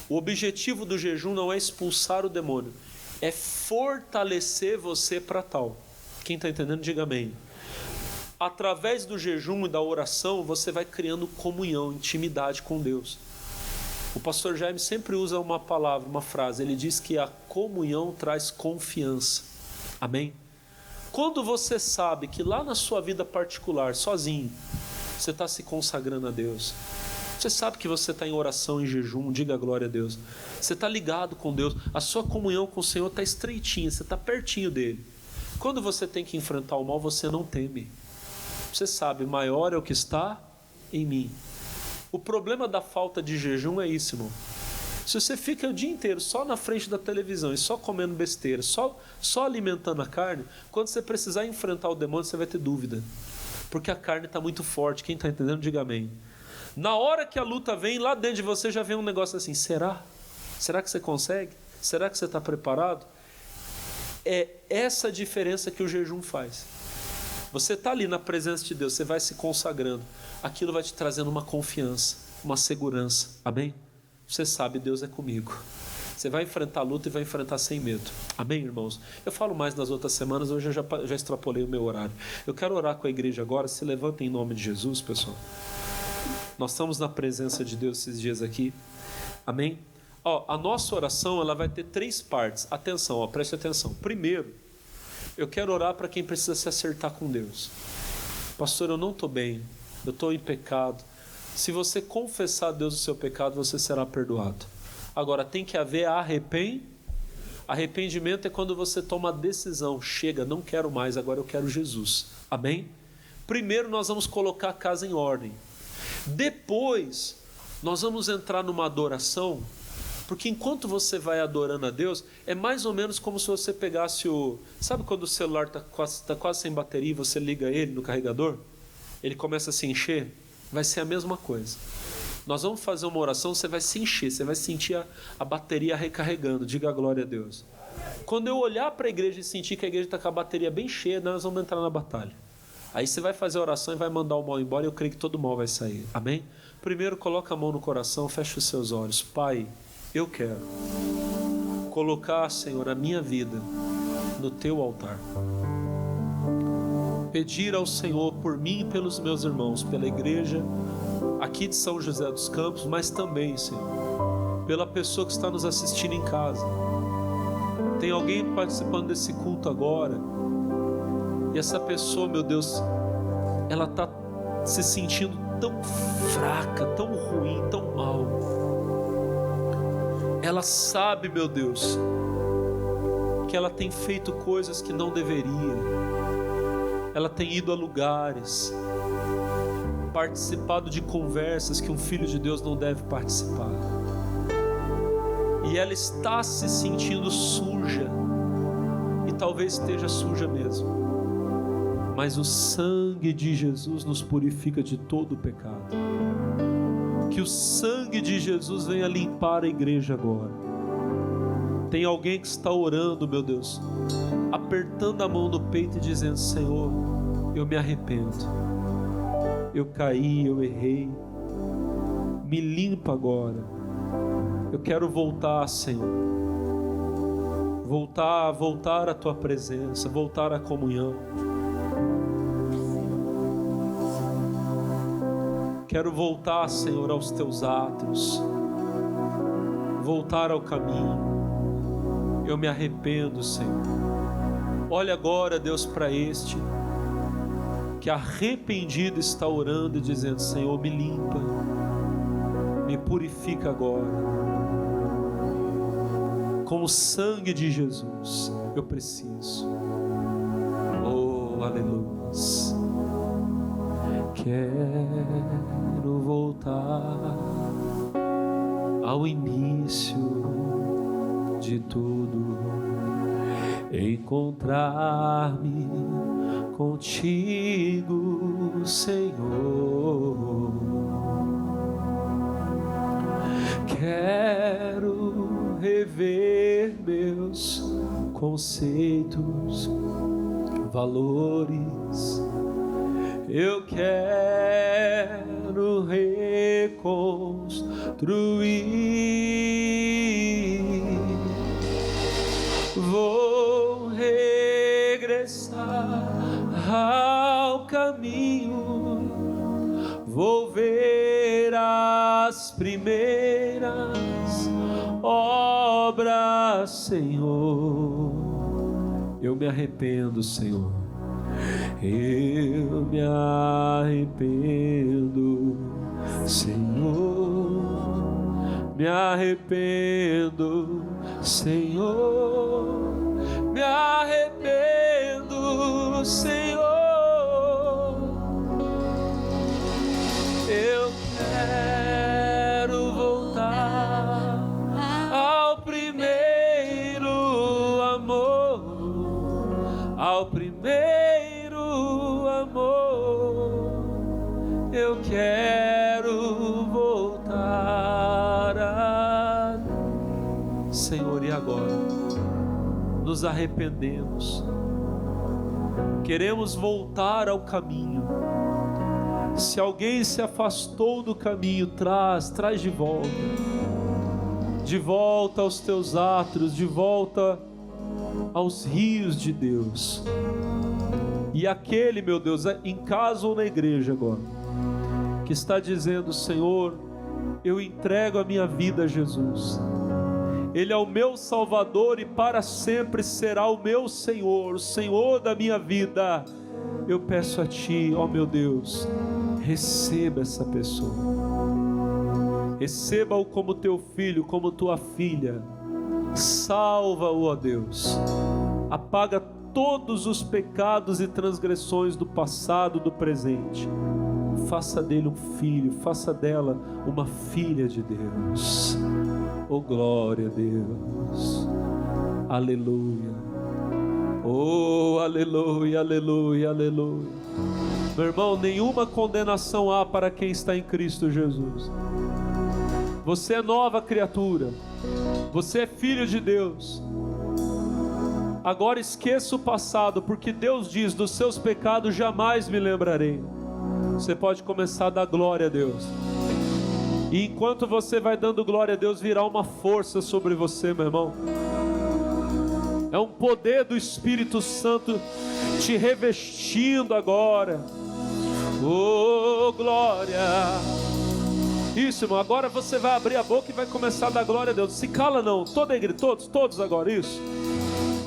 O objetivo do jejum não é expulsar o demônio, é fortalecer você para tal. Quem está entendendo, diga amém. Através do jejum e da oração, você vai criando comunhão, intimidade com Deus. O pastor Jaime sempre usa uma palavra, uma frase. Ele diz que a comunhão traz confiança. Amém? Quando você sabe que lá na sua vida particular, sozinho, você está se consagrando a Deus, Você sabe que você está em oração, em jejum, diga a glória a Deus. Você está ligado com Deus, a sua comunhão com o Senhor está estreitinha, você está pertinho dele. Quando você tem que enfrentar o mal, você não teme. Você sabe, maior é o que está em mim. O problema da falta de jejum é isso, irmão. Se você fica o dia inteiro só na frente da televisão e só comendo besteira, só alimentando a carne, quando você precisar enfrentar o demônio, você vai ter dúvida. Porque a carne está muito forte. Quem está entendendo, diga amém. Na hora que a luta vem, lá dentro de você já vem um negócio assim, será? Será que você consegue? Será que você está preparado? É essa a diferença que o jejum faz. Você está ali na presença de Deus, você vai se consagrando. Aquilo vai te trazendo uma confiança, uma segurança. Amém? Você sabe, Deus é comigo. Você vai enfrentar a luta e vai enfrentar sem medo. Amém, irmãos? Eu falo mais nas outras semanas, hoje eu já extrapolei o meu horário. Eu quero orar com a igreja agora. Se levantem em nome de Jesus, pessoal. Nós estamos na presença de Deus esses dias aqui. Amém? A nossa oração ela vai ter 3 partes. Atenção, preste atenção. Primeiro, eu quero orar para quem precisa se acertar com Deus. Pastor, eu não estou bem. Eu estou em pecado. Se você confessar a Deus o seu pecado, você será perdoado. Agora, tem que haver arrependimento é quando você toma a decisão. Chega, não quero mais, agora eu quero Jesus. Amém? Primeiro nós vamos colocar a casa em ordem. Depois, nós vamos entrar numa adoração, porque enquanto você vai adorando a Deus, é mais ou menos como se você pegasse Sabe quando o celular está quase sem bateria e você liga ele no carregador? Ele começa a se encher? Vai ser a mesma coisa. Nós vamos fazer uma oração, você vai se encher, você vai sentir a bateria recarregando. Diga a glória a Deus. Quando eu olhar para a igreja e sentir que a igreja está com a bateria bem cheia, nós vamos entrar na batalha. Aí você vai fazer a oração e vai mandar o mal embora, e eu creio que todo mal vai sair. Amém? Primeiro, coloca a mão no coração, fecha os seus olhos. Pai, eu quero colocar, Senhor, a minha vida no teu altar. Pedir ao Senhor por mim e pelos meus irmãos, pela igreja aqui de São José dos Campos, mas também, Senhor, pela pessoa que está nos assistindo em casa. Tem alguém participando desse culto agora, e essa pessoa, meu Deus, ela está se sentindo tão fraca, tão ruim, tão mal. Ela sabe, meu Deus, que ela tem feito coisas que não deveria. Ela tem ido a lugares, participado de conversas que um filho de Deus não deve participar. E ela está se sentindo suja, e talvez esteja suja mesmo. Mas o sangue de Jesus nos purifica de todo o pecado. Que o sangue de Jesus venha limpar a igreja agora. Tem alguém que está orando, meu Deus, apertando a mão no peito e dizendo: Senhor, eu me arrependo. Eu caí, eu errei. Me limpa agora. Eu quero voltar, Senhor. Voltar à tua presença, voltar à comunhão. Quero voltar, Senhor, aos teus atos, voltar ao caminho. Eu me arrependo, Senhor. Olha agora, Deus, para este que arrependido está orando e dizendo: Senhor, me limpa, me purifica agora. Com o sangue de Jesus, eu preciso. Oh, aleluia. Quero voltar ao início de tudo, encontrar-me contigo, Senhor. Quero rever meus conceitos, valores. Eu quero reconstruir. Vou regressar ao caminho. Vou ver as primeiras obras, Senhor. Eu me arrependo, Senhor. Eu me arrependo, Senhor. Me arrependo, Senhor, me arrependo, Senhor. Eu quero voltar ao primeiro amor, ao primeiro amor. Eu quero voltar Senhor, e agora? Nos arrependemos, queremos voltar ao caminho. Se alguém se afastou do caminho, traz de volta aos teus átrios, de volta aos rios de Deus. E aquele, meu Deus, em casa ou na igreja agora, que está dizendo: Senhor, eu entrego a minha vida a Jesus, Ele é o meu Salvador e para sempre será o meu Senhor, o Senhor da minha vida. Eu peço a Ti, ó meu Deus, receba essa pessoa, receba-o como Teu filho, como Tua filha, salva-o, ó Deus, apaga todos os pecados e transgressões do passado, do presente. Faça dele um filho, faça dela uma filha de Deus. Oh, glória a Deus, aleluia, oh, aleluia, aleluia, aleluia. Meu irmão, nenhuma condenação há para quem está em Cristo Jesus. Você é nova criatura, você é filho de Deus. Agora esqueça o passado, porque Deus diz: dos seus pecados jamais me lembrarei. Você pode começar a dar glória a Deus, e enquanto você vai dando glória a Deus, virá uma força sobre você, meu irmão. É um poder do Espírito Santo te revestindo agora. Oh, glória. Isso, irmão, agora você vai abrir a boca e vai começar a dar glória a Deus. Se cala não, toda a igreja, todos agora, isso.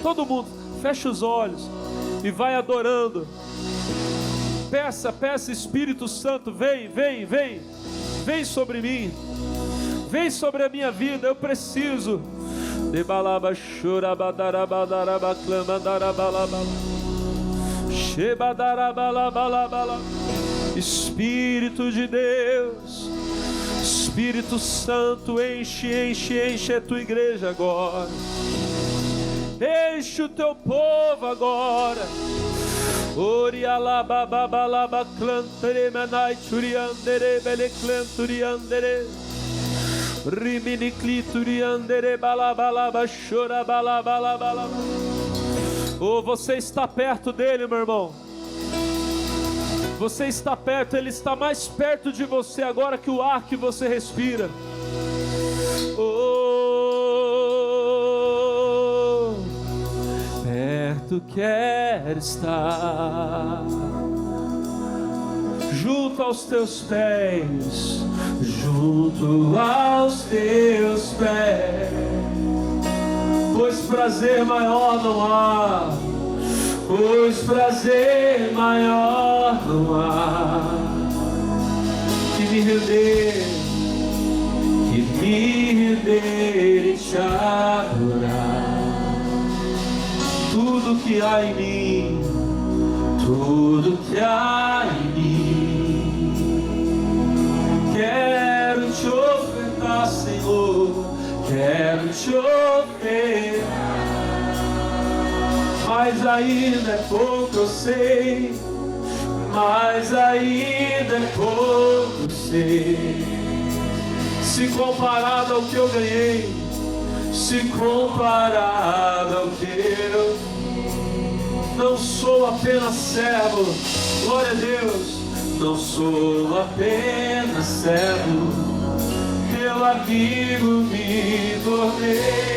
Todo mundo, fecha os olhos e vai adorando. Peça, Espírito Santo, vem sobre mim, vem sobre a minha vida, eu preciso. Espírito de Deus, Espírito Santo, enche a tua igreja agora, enche o teu povo agora. Orialabababalaba clantere menai turiandere bele clanturiandere rimini clituriandere balabalaba chora balabalaba. Oh, você está perto dele, meu irmão. Você está perto, ele está mais perto de você agora que o ar que você respira. Oh, perto quer estar, junto aos teus pés, junto aos teus pés, pois prazer maior não há, pois prazer maior não há, que me render e te adorar. Tudo que há em mim, tudo que há em mim, quero te ofertar, Senhor, quero te ofertar. Mas ainda é pouco, eu sei, mas ainda é pouco, eu sei, se comparado ao que eu ganhei, se comparado ao que eu não sou apenas servo, glória a Deus, não sou apenas servo, teu amigo me tornei.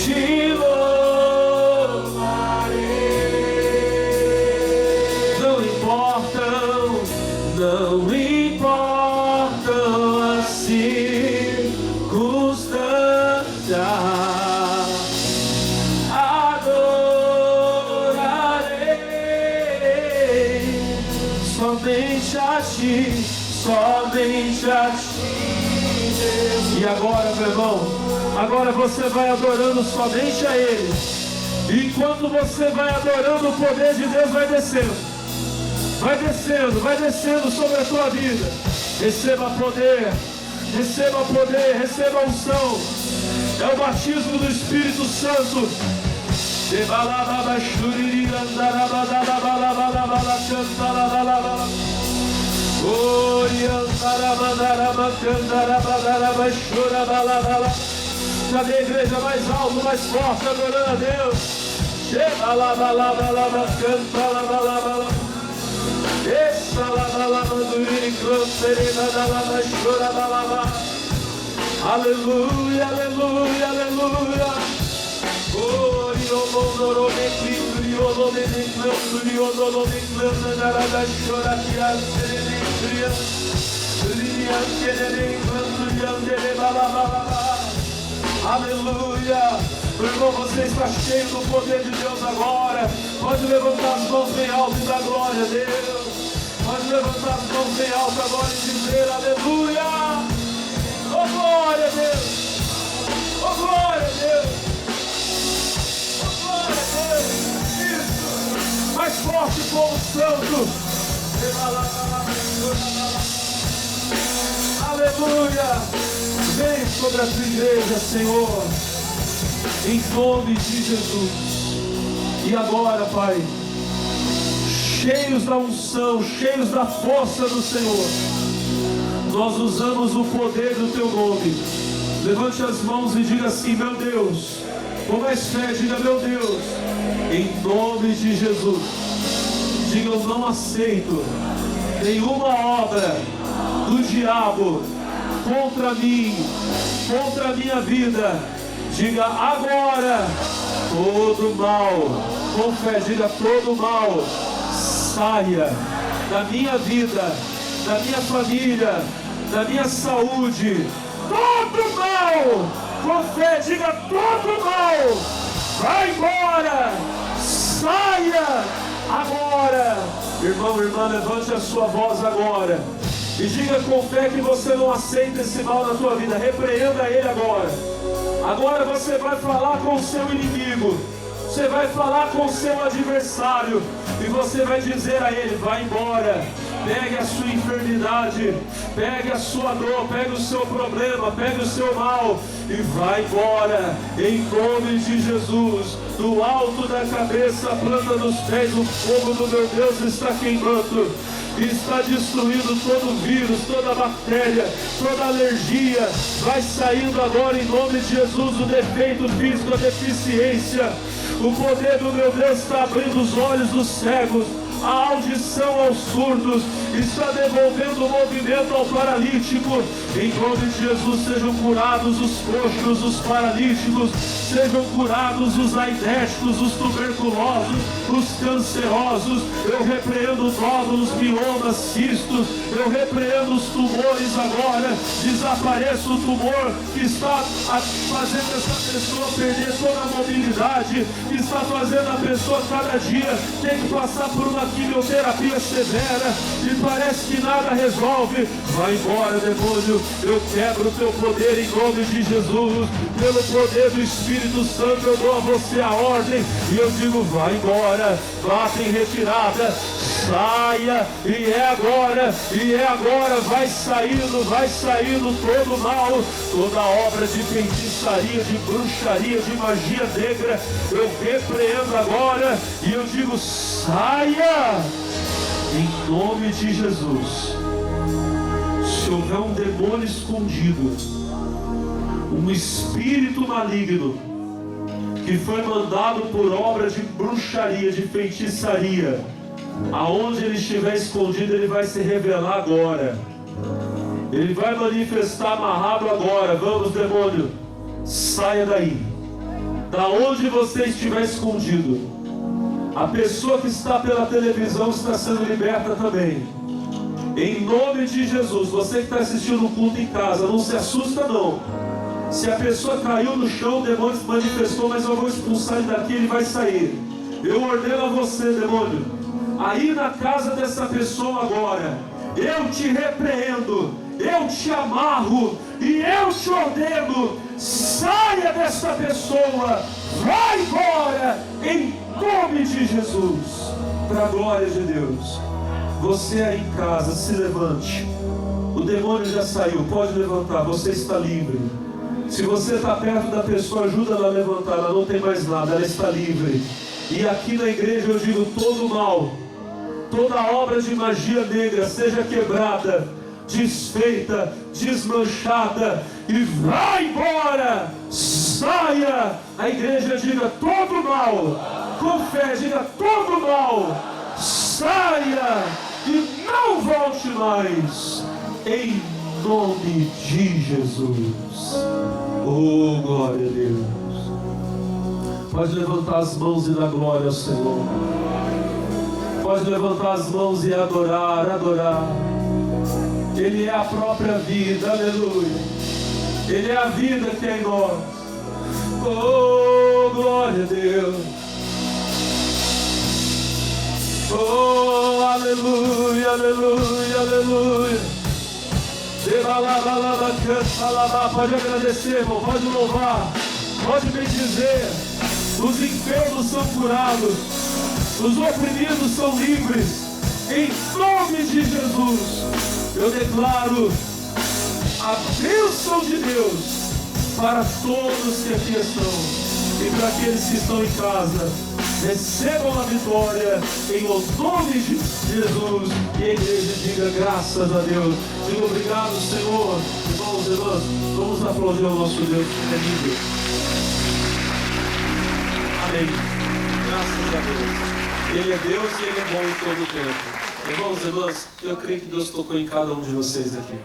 Te louvarei, não importam as circunstâncias, adorarei somente a Ti, somente a Ti, Deus. E agora, meu irmão, agora você vai adorando somente a Ele. E enquanto você vai adorando, o poder de Deus vai descendo. Vai descendo sobre a tua vida. Receba poder, receba unção. É o batismo do Espírito Santo. Cadê a igreja mais alto, mais forte, adorando a Deus? Aleluia, aleluia, aleluia. Aleluia. Meu irmão, você está cheio do poder de Deus agora. Pode levantar as mãos bem alto e dar glória a Deus. Pode levantar as mãos bem alto agora e dizer aleluia. Oh glória a Deus. Oh glória a Deus. Oh glória a Deus. Isso. Mais forte como o santo. Aleluia. Vem sobre a tua igreja, Senhor. Em nome de Jesus. E agora, Pai, cheios da unção, cheios da força do Senhor, nós usamos o poder do Teu nome. Levante as mãos e diga assim: meu Deus. Com mais fé, diga: meu Deus, em nome de Jesus. Diga: eu não aceito nenhuma obra do diabo contra mim, contra a minha vida. Diga agora, todo mal, com fé, diga: todo mal saia da minha vida, da minha família, da minha saúde. Todo mal, com fé, diga: todo mal, vai embora, saia agora. Irmão, irmã, levante a sua voz agora e diga com fé que você não aceita esse mal na tua vida. Repreenda ele agora. Agora você vai falar com o seu inimigo, você vai falar com o seu adversário e você vai dizer a ele: vai embora, pegue a sua enfermidade, pegue a sua dor, pegue o seu problema, pegue o seu mal e vai embora, em nome de Jesus. Do alto da cabeça, a planta dos pés, o fogo do meu Deus está queimando. Está destruindo todo vírus, toda bactéria, toda alergia. Vai saindo agora em nome de Jesus o defeito físico, a deficiência. O poder do meu Deus está abrindo os olhos dos cegos, a audição aos surdos, está devolvendo o movimento ao paralítico. Em nome de Jesus, sejam curados os coxos, os paralíticos, sejam curados os aidéticos, os tuberculosos, os cancerosos. Eu repreendo nódulos, miomas, cistos, eu repreendo os tumores agora. Desapareça o tumor que está fazendo essa pessoa perder toda a mobilidade, que está fazendo a pessoa cada dia ter que passar por uma quimioterapia severa e parece que nada resolve. Vai embora, demônio. Eu quebro o teu poder em nome de Jesus. Pelo poder do Espírito Santo eu dou a você a ordem e eu digo: vai embora, bata em retirada, saia, e é agora, vai saindo todo mal, toda obra de feitiçaria, de bruxaria, de magia negra, eu repreendo agora e eu digo: saia, em nome de Jesus. Se houver um demônio escondido, um espírito maligno que foi mandado por obra de bruxaria, de feitiçaria, aonde ele estiver escondido, ele vai se revelar agora. Ele vai manifestar amarrado agora. Vamos, demônio, saia daí. Da onde você estiver escondido. A pessoa que está pela televisão está sendo liberta também. Em nome de Jesus. Você que está assistindo o culto em casa, não se assusta não. Se a pessoa caiu no chão, o demônio se manifestou, mas eu vou expulsar ele daqui, ele vai sair. Eu ordeno a você, demônio, aí na casa dessa pessoa agora, eu te repreendo, eu te amarro e eu te ordeno: saia desta pessoa, vai embora, em nome de Jesus, para a glória de Deus. Você aí em casa, se levante. O demônio já saiu, pode levantar, você está livre. Se você está perto da pessoa, ajuda ela a levantar, ela não tem mais nada, ela está livre. E aqui na igreja eu digo: todo mal, toda obra de magia negra seja quebrada, desfeita, desmanchada, e vai embora, saia. A igreja diga: todo mal, com fé, diga: todo mal, saia e não volte mais, em nome de Jesus. Oh, glória a Deus. Pode levantar as mãos e dar glória ao Senhor. Pode levantar as mãos e adorar, adorar. Ele é a própria vida, aleluia. Ele é a vida que é em nós. Oh, glória a Deus. Oh, aleluia, aleluia, aleluia. Pode agradecer, irmão, pode louvar, pode bendizer. Os enfermos são curados, os oprimidos são livres, em nome de Jesus. Eu declaro a bênção de Deus para todos que aqui estão, e para aqueles que estão em casa. Recebam a vitória em nome de Jesus. E a igreja diga: graças a Deus. Diga: obrigado, Senhor. Irmãos e irmãs, vamos aplaudir o nosso Deus, que é lindo. Amém. Graças a Deus. Ele é Deus e Ele é bom em todo o tempo. Irmãos e irmãs, eu creio que Deus tocou em cada um de vocês aqui.